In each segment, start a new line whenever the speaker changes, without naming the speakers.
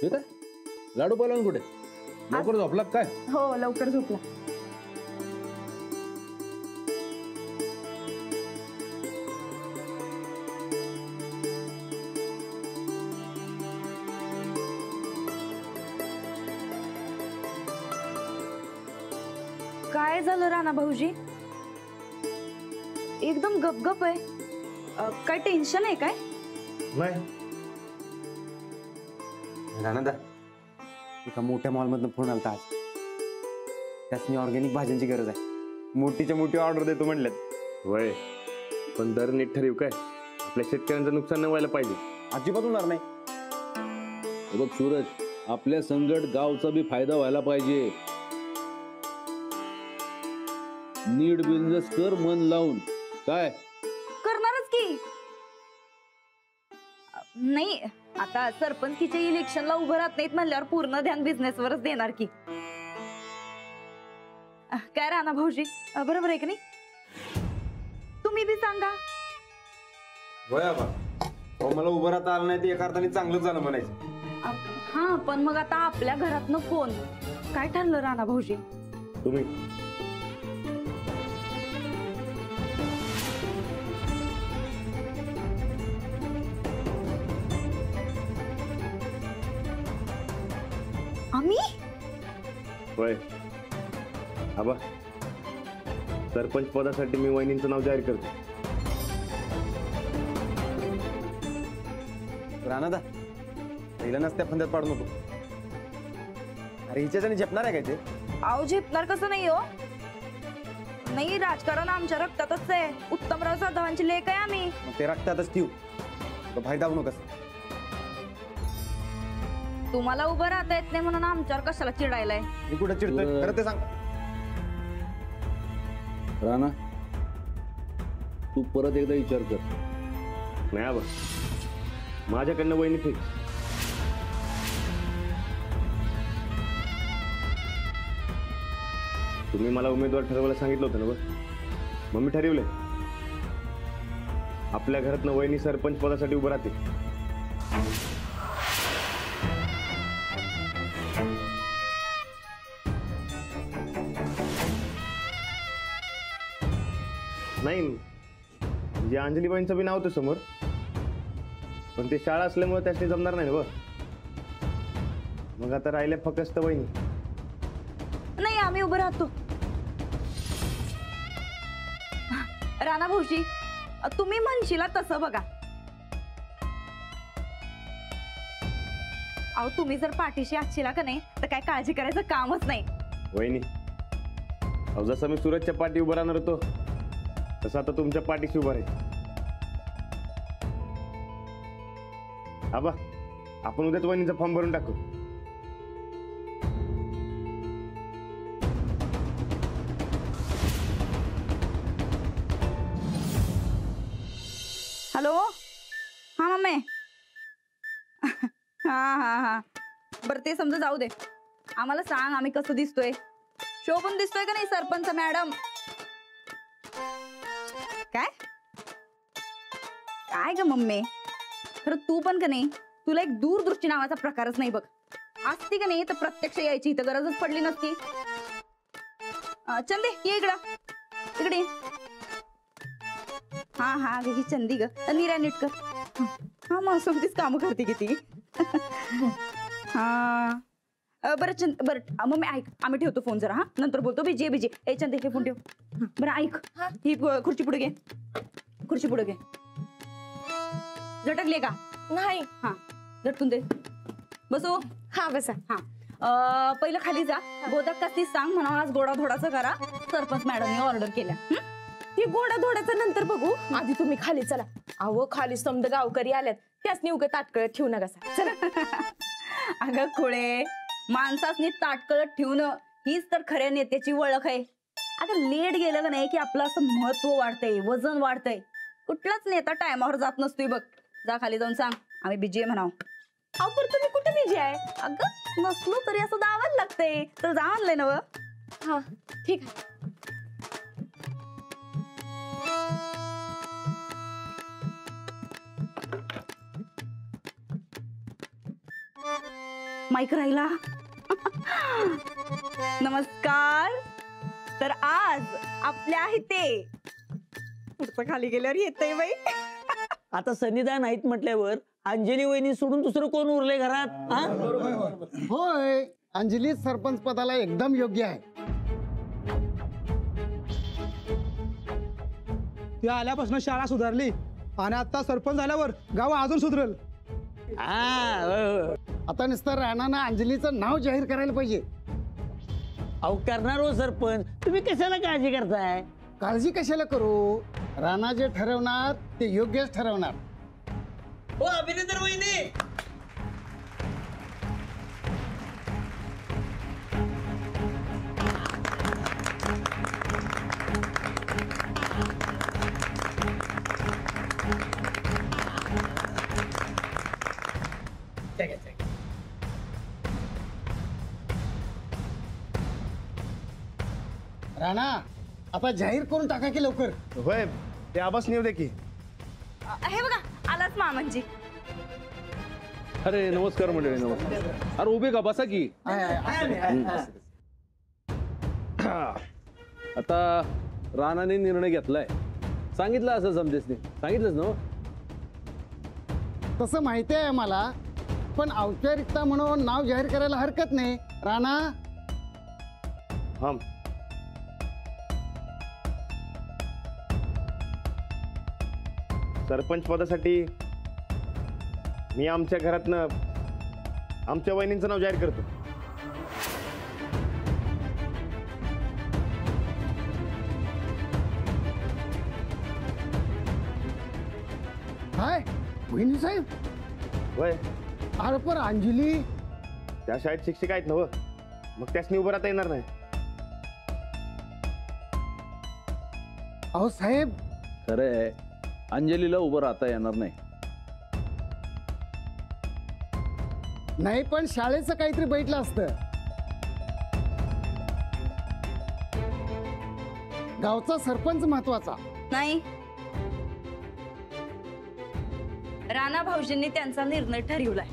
हे काय लाडू पालन कुठे लवकर झोपला काय?
हो लवकर झोपला. काय झालं राणा भाऊजी? एकदम गपगप आहे. काय टेन्शन आहे काय?
नाही
राणादा एका मोठ्या मॉलमधनं फोन आलता आज. त्यासनी ऑर्गॅनिक भाज्यांची गरज आहे. मोठीच्या मोठी ऑर्डर देतो म्हणल्यात.
वय पण दर नीट ठरवू काय? आपल्या शेतकऱ्यांचं नुकसान नाही व्हायला पाहिजे.
अजिबात होणार नाही.
हे बघ सूरज, आपल्या संगट गावचा बी फायदा व्हायला पाहिजे. नीट बिझनेस कर मन लावून. काय
करणारच की. नाही आता सरपंचकीच्या इलेक्शनला उभं राहत नाहीत म्हणल्यावर पूर्ण ध्यान बिझनेसवरच देणार की. काय राणा भाऊजी बरोबर आहे की नाही? तुम्ही बी सांगा.
होय आबा. मला उभं राहता आलं नाही ते एका अर्थाने चांगलंच झालं म्हणायचं.
हा पण मग आता आपल्या घरातनं फोन काय ठरलं राणा भाऊजी?
तुम्ही
आम्ही
वय आबा सरपंच पदासाठी मी वहिनींचं नाव जाहीर करतो.
राणादा पहिला नसत्या फंद्यात पाडू नको. अरे हिच्याच्याने झेपणार आहे काय ते?
आव झेपणार कसं नाही हो. नाही राजकारण आमच्या रक्तातच आहे. उत्तमराव जाधवांची लेख आहे आम्ही.
मग ते रक्तातच ठेवू. फायदा होऊ नकोस.
तुम्हाला उभं राहता येत नाही म्हणून आमच्यावर कशाला चिडायलाय?
मी कुठं चिडतोय खरं ते सांग.
राणा तू परत एकदा विचार कर.
नाही आबा माझ्याकडनं वहिनी फिक्स. तुम्ही मला उमेदवार ठरवायला सांगितलं होतं ना बघ. मग मी ठरवलंय आपल्या घरातनं वहिनी सरपंच पदासाठी उभं राहते. नाही म्हणजे अंजलीबाईंचं बी नाव होतं समोर पण ते शाळा असल्यामुळे त्याची जमणार नाही. बघ मग आता राहिले फक्त वहिनी.
नाही आम्ही उभं राहतो. राणा भाऊजी तुम्ही म्हणशीला तसं बघा. अहो तुम्ही जर पाठीशी असशीला का नाही तर काय काळजी करायचं कामच नाही.
वहिनी अहो जसं मी सूरजच्या पाठी उभं राहणार होतो तसं आता तुमच्या पाठीशी उभं राहील. आबा आपण उद्याच वहिनीचा फॉर्म भरून टाकू.
हॅलो हा मम्मी. हा हा हा बरं ते समजा जाऊ दे. आम्हाला सांग आम्ही कसं दिसतोय? शो पण दिसतोय का नाही सरपंच मॅडम? काय काय ग मम्मी खरं तू पण का नाही तुला एक दूरदृष्टी नावाचा प्रकारच नाही बघ. असती का नाही तर प्रत्यक्ष यायची इथं गरजच पडली नसती. चंदे ये इकडं इकडे. हा हा ग ही चंदी ग नीरा नीट कर. हा मग सोबतीच काम करते किती. हा बरं बरं मम्मी ऐक आम्ही ठेवतो फोन जरा. हा नंतर बोलतो. Busy busy. ए चंदे हे फोन ठेव. बरं ऐक ही खुर्ची पुढे घे. खुर्ची पुढे घे. झटकले का? नाही. हा झटकून दे. बसो. हा बसा. हा पहिलं खाली जा. गोदक कसली सांग म्हणा आज गोडा धोडाचं करा. सरपंच मॅडमने ऑर्डर केल्या.
ही गोडा धोड्याचं नंतर बघू. आधी तुम्ही खाली चला. अहो खाली समद गावकरी आल्यात त्यासनी उगा ताटकळत ठेवू नका. चला.
अगं खुळे माणसासनी ताटकळत ठेवणं हीच तर खऱ्या नेत्याची ओळख आहे. अगं लेट गेलं का नाही की आपलं असं महत्व वाढतंय वजन वाढतंय. कुठलाच नेता टायमावर जात नसतोय बघ. जा खाली जाऊन सांग आम्ही बिजी आहे म्हणाव.
अहो पण तुम्ही कुठे बिजी आहे?
अगं नसलो तरी असं दावायला लागतंय. तर जा आणलंय ना.
हा ठीक आहे.
माईक राहिला. नमस्कार. तर आज आपल्या इथे पुढचं खाली गेल्यावर येतंय बाई.
आता सन्निधा नाहीत म्हटल्यावर अंजली वहिनी सोडून दुसरं कोण उरले घरात? हा?
होय, अंजली सरपंच पदाला एकदम योग्य आहे.
ती आल्यापासून शाळा सुधारली आणि आता सरपंच झाल्यावर गाव अजून सुधरेल.
हा, होय, होय.
आता नुसतं राणानं अंजलीचं नाव जाहीर करायला पाहिजे.
अहो करणार हो सरपंच, तुम्ही कशाला काळजी करताय?
काळजी कशाला करू? राणा जे ठरवणार ते योग्यच ठरवणार.
हो अभिनेतर वहिनी.
राणा आता जाहीर करून टाका की लवकर.
होय, ते आबास नेऊ दे की.
हे बघा आलाच मामांजी.
अरे नमस्कार मंडळी, नमस्कार. अरे उभे का, बसा की. आता राणाने निर्णय घेतलाय, सांगितलं असं समजेसने, सांगितलंच ना?
तसं माहिती आहे मला, पण औपचारिकता म्हणून नाव जाहीर करायला हरकत नाही. राणा
हा, सरपंच पदासाठी मी आमच्या घरातनं आमच्या वहिनींचं नाव जाहीर करतो.
हाय वहिनी साहेब.
होय,
अरे पण अंजली
त्या शाळेत शिक्षिका आहेत ना हो, मग त्यासनी उभं राहता येणार नाही.
अहो साहेब,
खरंय, अंजलीला उभं राहता येणार नाही.
नाही पण शाळेचं काहीतरी बैठलं असतं. गावचा सरपंच महत्वाचा.
नाही, राणा भाऊजींनी त्यांचा निर्णय ठरवलाय.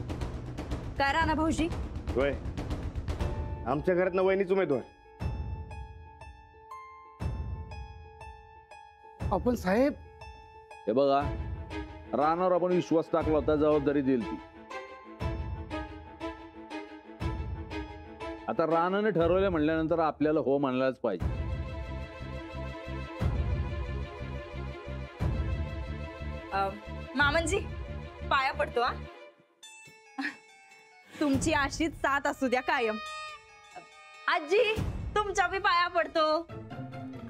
काय राणा भाऊजी?
होय, आमच्या घरातनं वहिनीच उमेदवार.
आपण साहेब,
हे बघा, राणावर आपण विश्वास टाकला होता, जबाबदारी दिली ती. आता राणाने ठरवलं म्हणल्यानंतर आपल्याला हो म्हणायलाच पाहिजे.
मामांजी पाया पडतो. हा, तुमची अशीच साथ असू द्या कायम. आजी तुमच्या बी पाया पडतो,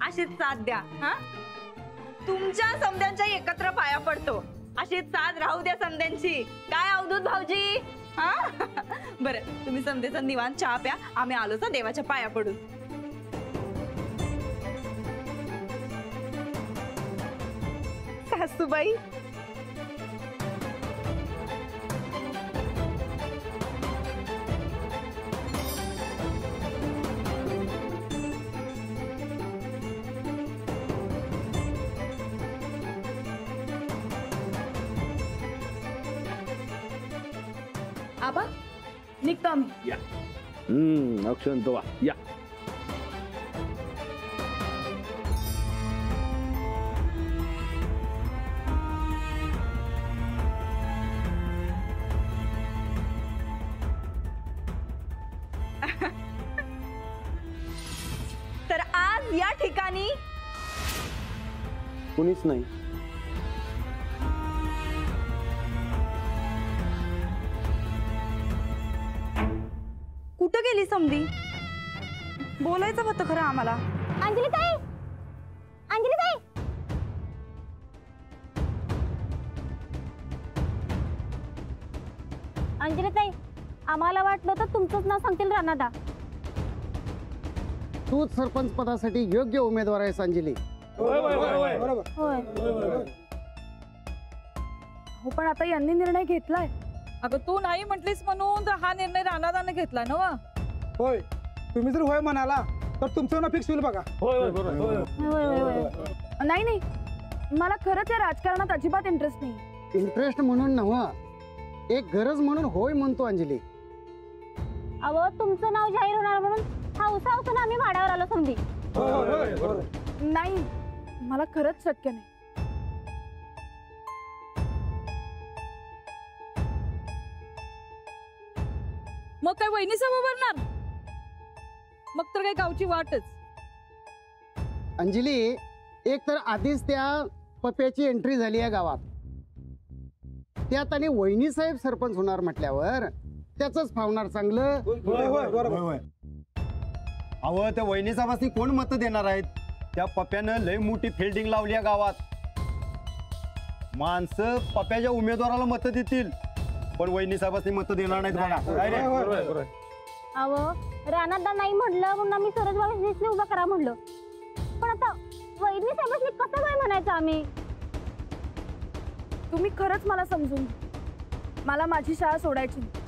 अशीच साथ द्या. हा, तुमच्या समद्यांच्या एकत्र पाया पडतो, अशीच साथ राहू द्या समद्यांची. काय अवधूत भाऊजी? हा बरं, तुम्ही समदेचा निवांत चहा प्या, आम्ही आलो ना देवाच्या पाया पडून. सासूबाई,
आबा निघतो आम्ही.
अक्षंत वा या.
तर आज या ठिकाणी
कुणीच नाही.
कुठं गेली समधी? बोलायचं होतं खरं आम्हाला.
अंजली ताई, अंजली ताई, अंजली ताई, आम्हाला वाटलं तर तुमचंच नाव सांगतील राणादा.
तूच सरपंच पदासाठी योग्य उमेदवार आहेस अंजली.
होय.
हो पण आता यांनी निर्णय घेतलाय.
अगं तू नाही म्हटलीस म्हणून तर हा निर्णय राणादाने घेतला ना.
होय, तुम्ही जर होय म्हणाला तर तुमचं ना फिक्स होईल बघा.
नाही नाही, मला खरंच या राजकारणात अजिबात इंटरेस्ट नाही.
इंटरेस्ट म्हणून नव्हा, एक गरज म्हणून होय म्हणतो अंजली.
अहो तुमचं नाव जाहीर होणार म्हणून हौसा हौसा आम्ही भाड्यावर आलो समधी.
नाही, मला खरंच शक्य नाही.
मग काय वहिनी सभा भरणार? मग तर काय गावची वाटच.
अंजली, एक तर आधीच त्या पप्याची एंट्री झाली आहे गावात, त्यात आणि वहिनी साहेब सरपंच होणार म्हटल्यावर त्याच फावणार चांगलं.
अहो त्या वहिनी साहेबांनी कोण मतं देणार आहेत? त्या पप्यानं लय मोठी फिल्डिंग लावली आहे गावात. माणसं पप्याच्या उमेदवाराला मतं देतील, पण वहिनी साहेबांनी मतं देणार नाहीत बघा. काय रे?
अहो राणादा नाही म्हटलं म्हणून आम्ही सरजबाबीसनी उभा करा म्हणलं, पण आता वहिनी साहेबांनी कसं काय म्हणायचं आम्ही?
तुम्ही खरंच मला समजून घ्या. मला माझी शाळा सोडायची नाही.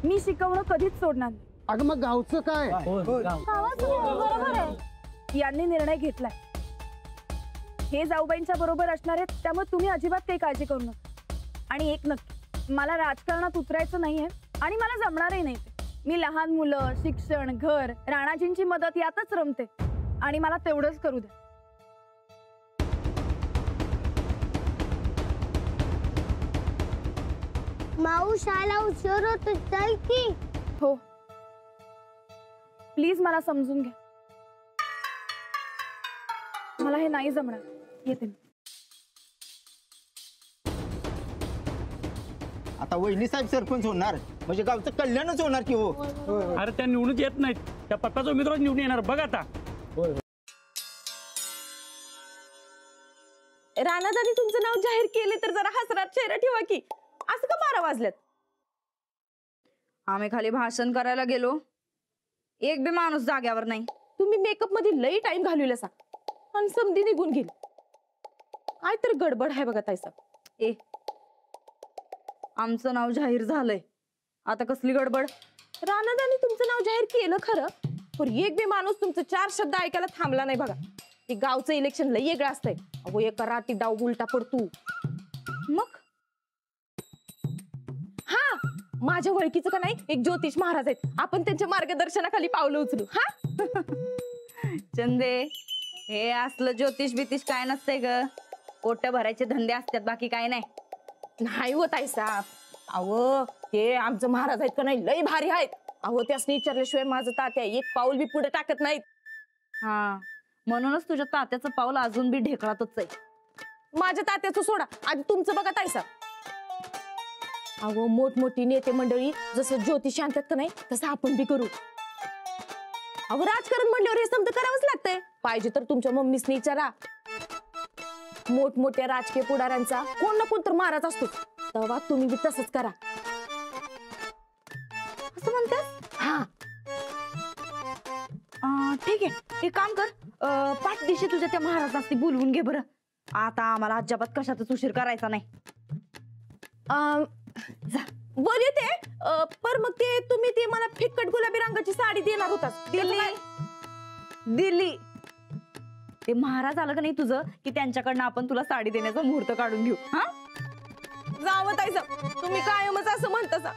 मी शिकवणं कधीच सोडणार नाही.
अगं मग गावचं काय?
गावाचं बरोबर आहे.
यांनी निर्णय घेतलाय. हे जाऊबाईंच्या बरोबर असणार आहेत, त्यामुळे तुम्ही अजिबात काही काळजी करू नका. आणि एक नक्की, मला राजकारणात उतरायचं नाहीये आणि मला जमणारही नाही ते. मी लहान मुलं, शिक्षण, घर, राणाजींची मदत यातच रमते आणि मला तेवढंच करू द्या.
माऊ शाळा उशीर होतो, चल की.
हो, प्लीज मला समजून घ्या. मला हे नाही जमणार. येते मी.
आता वहिनी साहेब सरपंच होणार म्हणजे गावचं कल्याणच होणार की हो.
अरे त्या निवडून येत नाहीत, त्या पप्पाचा उमेदवार निवडून येणार बघ आता.
राणादानी तुमचं नाव जाहीर केले तर जरा हसरात चेहरा ठेवा की. असं का 12 वाजल्यात?
आम्ही खाली भाषण करायला गेलो, एक बी माणूस जाग्यावर नाही.
तुम्ही मेकअप मध्ये लई टाइम घालवला आणि समधी निघून गेली. काय तर गडबड आहे बघा ताईसा.
ए, आमचं नाव जाहीर झालंय, आता कसली गडबड?
राणादानी तुमचं नाव जाहीर केलं खरं, पण एक बी माणूस तुमचं 4 शब्द ऐकायला थांबला नाही बघा. ते गावचं इलेक्शन लई वेगळं असतंय. अहो एका रात्री डाव उलटा पडतो.
मग
हा, माझ्या ओळखीचं का नाही एक ज्योतिष महाराज आहेत, आपण त्यांच्या मार्गदर्शनाखाली पावलं उचलू. हा
चंदे, हे असलं ज्योतिष बितिष काय नसतंय ग. पोट भरायचे धंदे असतात, बाकी काय नाही.
नाही होत आहे साहेब. अहो ते आमचं महाराज आहेत का नाही लई भारी आहेत. अहो त्यासनी विचारल्याशिवाय माझं तात्या एक पाऊल बी पुढे टाकत नाहीत.
हा, म्हणूनच तुझ्या तात्याचं पाऊल अजून बी ढेकळातच आहे.
माझ्या तात्याचं सोडा, आधी तुमचं बघा ताईसा. अहो मोठमोठी नेते मंडळी जसं ज्योतिष आणतात का नाही तसं आपण बी करू. अहो राजकारण म्हणल्यावर हे समज करावंच लागतंय. पाहिजे तर तुमच्या मम्मीसनी विचारा. मोठमोठ्या राजकीय पुढाऱ्यांचा कोण ना कोण तर महाराज असतो, तेव्हा तुम्ही बी तसंच करा.
असं म्हणतेस?
हा
ठीक आहे, एक काम कर, पाठ दिवशी तुझ्या त्या महाराजांनी बोलवून घे बरं. आता आम्हाला अजिबात कशातच उशीर करायचा नाही.
बोल येते. पर मग ते तुम्ही ते मला फिकट गुलाबी रंगाची साडी देणार होता.
दिली. ते महाराज आलं का नाही तुझं की त्यांच्याकडनं आपण तुला साडी देण्याचा मुहूर्त काढून घेऊ. हा,
जावं ताईसा, तुम्ही कायमच असं म्हणता.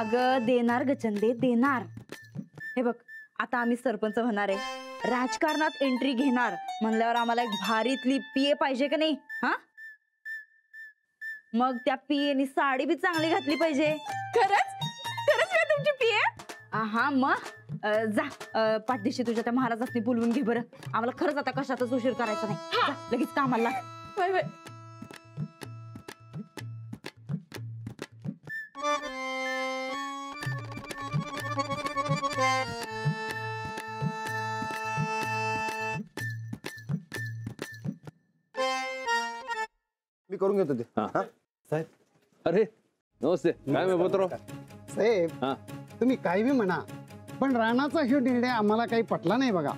अगं देणार ग चंदे, देणार. हे बघ, आता आम्ही सरपंच होणार आहे, राजकारणात एंट्री घेणार म्हणल्यावर आम्हाला एक भारीतली पीए पाहिजे का नाही? हा, मग त्या पीएनी साडी बी चांगली घातली पाहिजे.
खरंच खरंच मी तुमची पीए?
हा, मग जा, पाठदिशी तुझ्या त्या महाराजांनी बोलवून घे बरं. आम्हाला खरंच आता कशातच उशीर करायचा नाही. जा, लगेच कामाला लाग.
Bye bye.
मी करून घेतो ते.
साहेब, अरे नमस्ते. काय मी बोलतो
साहेब,
हा,
तुम्ही काही बी म्हणा, पण राणाचा हा निर्णय आम्हाला काही पटला नाही बघा.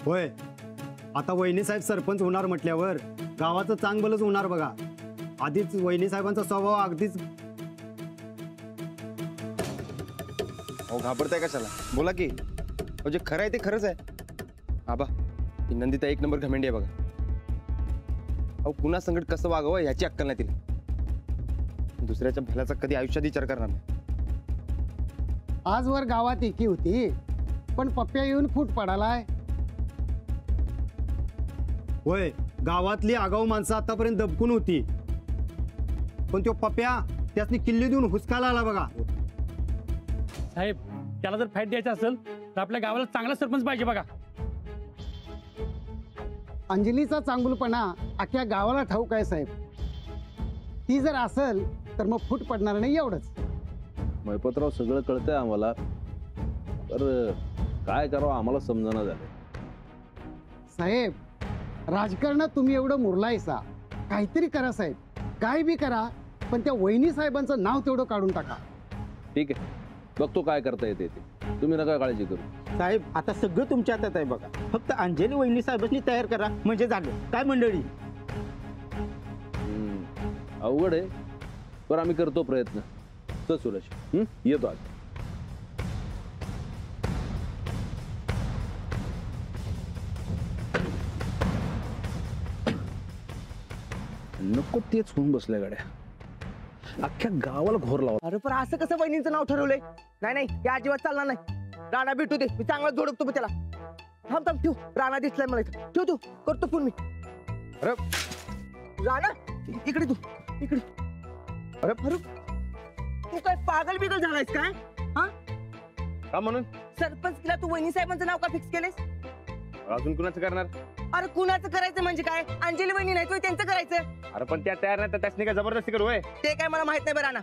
होय, आता वहिनी साहेब सरपंच होणार म्हटल्यावर गावाचं चांगलंच होणार बघा. आधीच वहिनी साहेबांचा स्वभाव अगदीच.
अहो घाबरताय कशाला? बोला की. म्हणजे खरं आहे ते खरंच आहे. आबा, ही नंदिता एक नंबर घमेंडी आहे बघा. अहो पुन्हा संकट कसं वागावं ह्याची अक्कल नाही तिला. दुसऱ्याच्या भल्याचा कधी आयुष्यात विचार करणार नाही.
आजवर गावात एकी होती, पण पप्प्या येऊन फूट पडालाय.
होय, गावातली आगाऊ माणसं आतापर्यंत दबकून होती, पण तो पप्प्या त्यासनी किल्ली देऊन हुसकायला आला बघा.
साहेब, त्याला जर फाईट द्यायचं असेल तर आपल्या गावाला चांगला सरपंच पाहिजे बघा.
अंजलीचा चांगुलपणा अख्ख्या गावाला ठाऊक आहे साहेब. ती जर असेल तर मग फूट पडणार नाही एवढंच.
मैपतराव सगळं कळतंय आम्हाला, तर काय करावं आम्हाला समजणं झालं.
साहेब, राजकारणात तुम्ही एवढं मुरलायसा, काहीतरी करा साहेब, काय बी करा, पण त्या वहिनी साहेबांचं नाव तेवढं काढून टाका.
ठीक आहे, बघतो काय करता येते ते, तुम्ही नका काळजी करू.
साहेब, आता सगळं तुमच्या हातात आहे बघा. फक्त अंजली वहिनी साहेबांनी तयार करा म्हणजे झालं. काय मंडळी?
अवघड आहे, पण आम्ही करतो प्रयत्न. चल सुरेश, येतो आज. नको तेच होऊन बसल्या गाड्या, अख्ख्या गावाला घोर लावा.
अरे पण असं कसं वहिनींचं नाव ठरवलंय? नाही नाही, या अजिबात चालणार नाही. राणा भेटू दे, मी चांगला जोडतो मग त्याला. थांब थांब, ठेव. राणा दिसलाय मला इथं. ठेव, करतो फोन मी. अरे राणा, इकडे तू, इकडे. अरे अरे, तू काय पागल बिगल झालायस काय? हा,
का म्हणून?
सरपंच तिला तू वहिनी साहेबांचं नाव का फिक्स केलेस?
अजून कुणाचं करणार?
अरे कुणाचं करायचं म्हणजे काय? अंजली वहिनी नाही, तू त्यांचं करायचं.
अरे पण त्या तयार नाही तर त्यासनी काय जबरदस्ती करू? होय,
ते काय मला माहित नाही बरं राणा.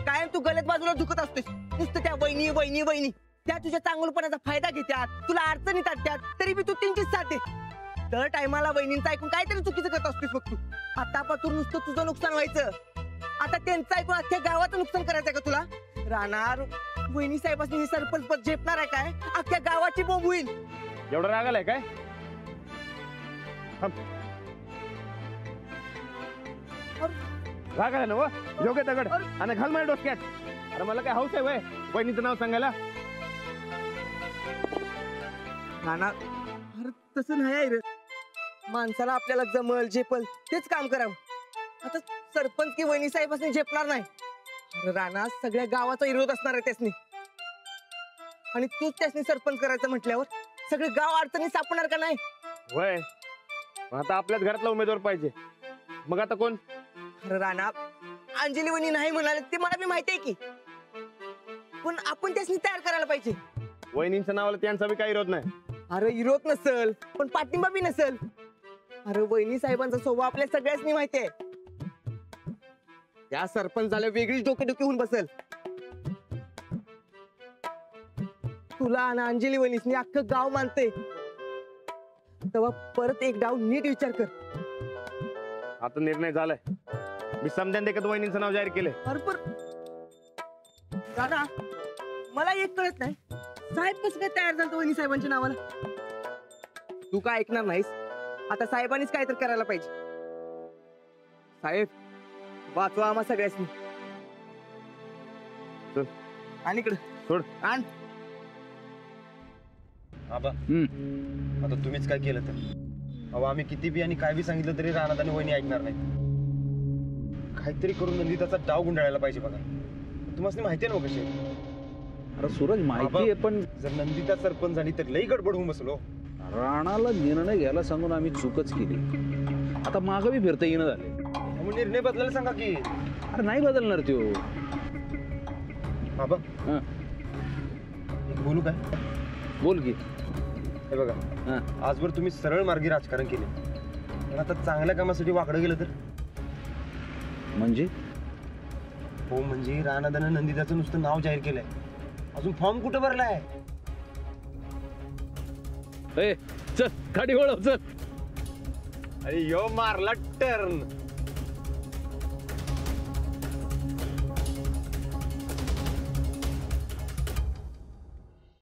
कायम तू गलत बाजूला झुकत असतोस. नुसतं त्या वहिनी वहिनी वहिनी, त्या तुझ्या चांगलपणाचा फायदा घेतात, तुला अडचणीत आणतात, तरी बी तू त्यांचीच साथ दे. दर टायमाला वहिनींचं ऐकून काहीतरी चुकीचं करत असतोस बघ तू. आतापासून नुसतं तुझं नुकसान व्हायचं, आता त्यांचं ऐकून अख्ख्या गावाचं नुकसान करायचंय का तुला? राहणार वहिनी साहेबांनी सरपंच पद झेपणार आहे काय? अख्ख्या गावाची बोंब होईल.
एवढं राग आलाय काय? राग आला ना व? योग्य दगड आणि घाल माझ्या डोक्यात. अरे मला काय हौस आहे वय वहिनीचं नाव सांगायला?
राणा, अरे तसं नाही रे. माणसाला आपल्याला जमल झेपल तेच काम करावं. आता सरपंच की वहिनी साहेबांनी झेपणार नाही. अरे राणा, सगळ्या गावाचा विरोध असणार आहे त्यासनी, आणि तूच त्यासनी सरपंच करायचं म्हटल्यावर सगळे गाव अडचणी सापडणार का नाही?
वय आता आपल्याच घरातला उमेदवार पाहिजे. मग आता कोण?
अरे राणा, अंजली वहिनी नाही म्हणाले ते मला बी माहिती आहे की, पण आपण त्यासनी तयार करायला पाहिजे.
वहिनींच्या नावाला त्यांचा बी काही विरोध नाही.
अरे विरोध नसल पण पाठिंबा बी नसल. अरे वहिनी साहेबांचा स्वभाव आपल्या सगळ्यांनी माहिती आहे. या सरपंच झाल्या वेगळीच डोकेदुखी होऊन बसल. तुला आणि अंजली वहिनीसनी अख्खं गाव मानते, तेव्हा परत एक डाव नीट विचार कर.
आता निर्णय झालाय, मी समजान देखत वहिनींचं नाव जाहीर केलंय.
अरे पण दादा, मला एक कळत नाही, साहेब कसं काय तयार झालं वहिनी साहेबांच्या नावाला? तू काय ऐकणार नाहीस? आता साहेबांनीच काहीतरी करायला पाहिजे. साहेब, वाचवा आम्हा सगळ्यांनी. आणि इकडे
सोड.
आण.
आबा, आता तुम्हीच काय केलं तर? अहो, आम्ही किती बी आणि काय बी सांगितलं तरी राणा आणि वहिनी ऐकणार नाही. काहीतरी करून नंदिताचा डाव गुंडाळायला पाहिजे बघा. तुम्हाला माहिती आहे ना कशी?
अरे सूरज, माहिती आहे, पण
जर नंदिता सरपंच झाली तर लई गडबड होऊन बसलो.
राणाला निर्णय घ्यायला सांगून आम्ही चूकच केली. आता मागं बी फिरता येणं झाले.
मग निर्णय बदलायला सांगा की.
अरे नाही बदलणार त्यो.
बाबा, बोलू काय?
बोल की.
हे बघा, आजवर तुम्ही सरळ मार्गी राजकारण केले, पण आता चांगल्या कामासाठी वाकडं गेलं तर?
म्हणजे?
हो, म्हणजे राणादानं नंदिताचं नुसतं नाव जाहीर केलंय, अजून फॉर्म कुठं भरलाय?
चल गाडी वळव, चल.
अरे यो मारला टर्न.